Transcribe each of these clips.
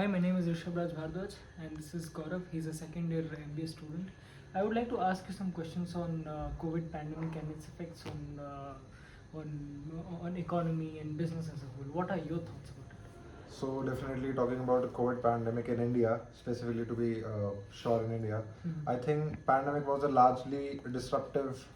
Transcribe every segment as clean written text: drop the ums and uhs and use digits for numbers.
Hi, my name is Rishav Raj Bhardwaj, and this is Gaurav. He's a second year MBA student. I would like to ask you some questions on COVID pandemic and its effects on economy and business as a whole. What are your thoughts about it? So definitely talking about the COVID pandemic in India, specifically to be sure in India, I think pandemic was a largely disruptive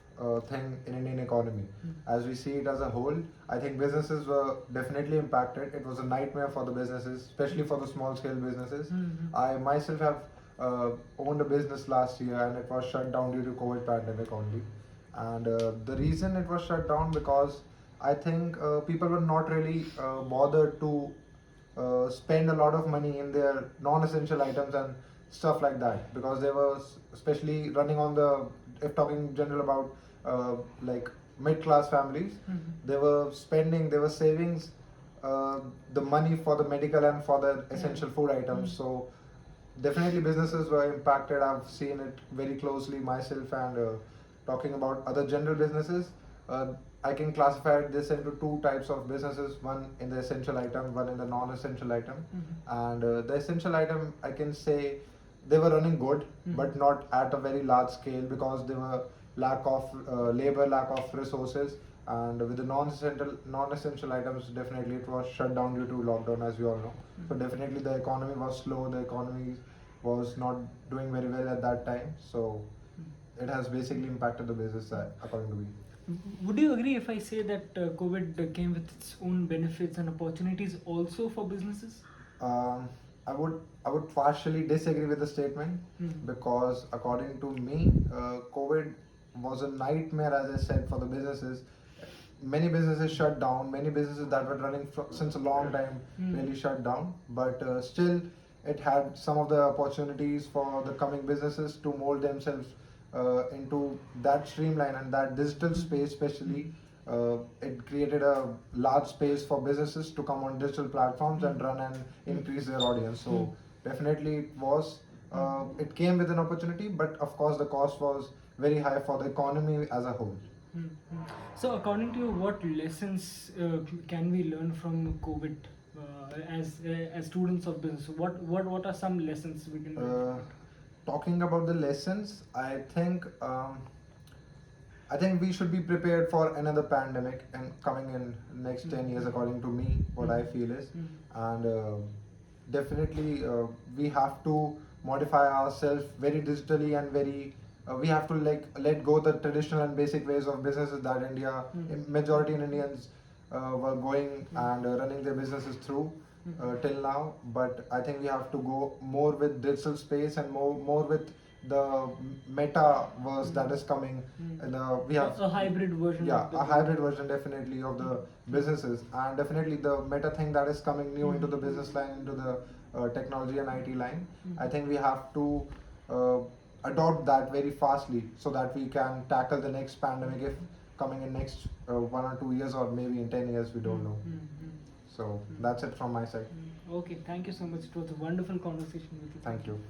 thing in Indian economy. As we see it as a whole, I think businesses were definitely impacted. It was a nightmare for the businesses, especially for the small scale businesses. I myself have owned a business last year and it was shut down due to COVID pandemic only. And the reason it was shut down because I think people were not really bothered to spend a lot of money in their non-essential items and stuff like that, because they were especially running on the, if talking general about like mid-class families, they were spending, they were savings the money for the medical and for the essential food items. So definitely businesses were impacted. I've seen it very closely myself. And talking about other general businesses, I can classify this into two types of businesses: one in the essential item, one in the non-essential item. And the essential item, I can say they were running good, but not at a very large scale, because there were lack of labor, lack of resources. And with the non-essential items, definitely it was shut down due to lockdown, as we all know. So definitely the economy was slow, the economy was not doing very well at that time. So it has basically impacted the business, according to me. Would you agree if I say that COVID came with its own benefits and opportunities also for businesses? Um, I would partially disagree with the statement, because according to me, COVID was a nightmare, as I said, for the businesses. Many businesses shut down. Many businesses that were running since a long time really shut down. But still, it had some of the opportunities for the coming businesses to mold themselves into that streamline and that digital space, especially. It created a large space for businesses to come on digital platforms and run and increase their audience. So definitely it was. It came with an opportunity, but of course the cost was very high for the economy as a whole. So, according to you, what lessons can we learn from COVID as students of business? What are some lessons we can learn? Talking about the lessons, I think we should be prepared for another pandemic and coming in next 10 years, according to me. What I feel is, and definitely we have to modify ourselves very digitally and very. We have to like let go the traditional and basic ways of businesses that majority in Indians were going and running their businesses through till now. But I think we have to go more with digital space and more with the metaverse that is coming. And we have A hybrid version. yeah, a hybrid version definitely of the businesses, and definitely the meta thing that is coming new into the business line, into the technology and IT line. I think we have to adopt that very fastly, so that we can tackle the next pandemic if coming in next 1 or 2 years, or maybe in 10 years, we don't know. So that's it from my side. Okay, thank you so much. It was a wonderful conversation with you. Thank you.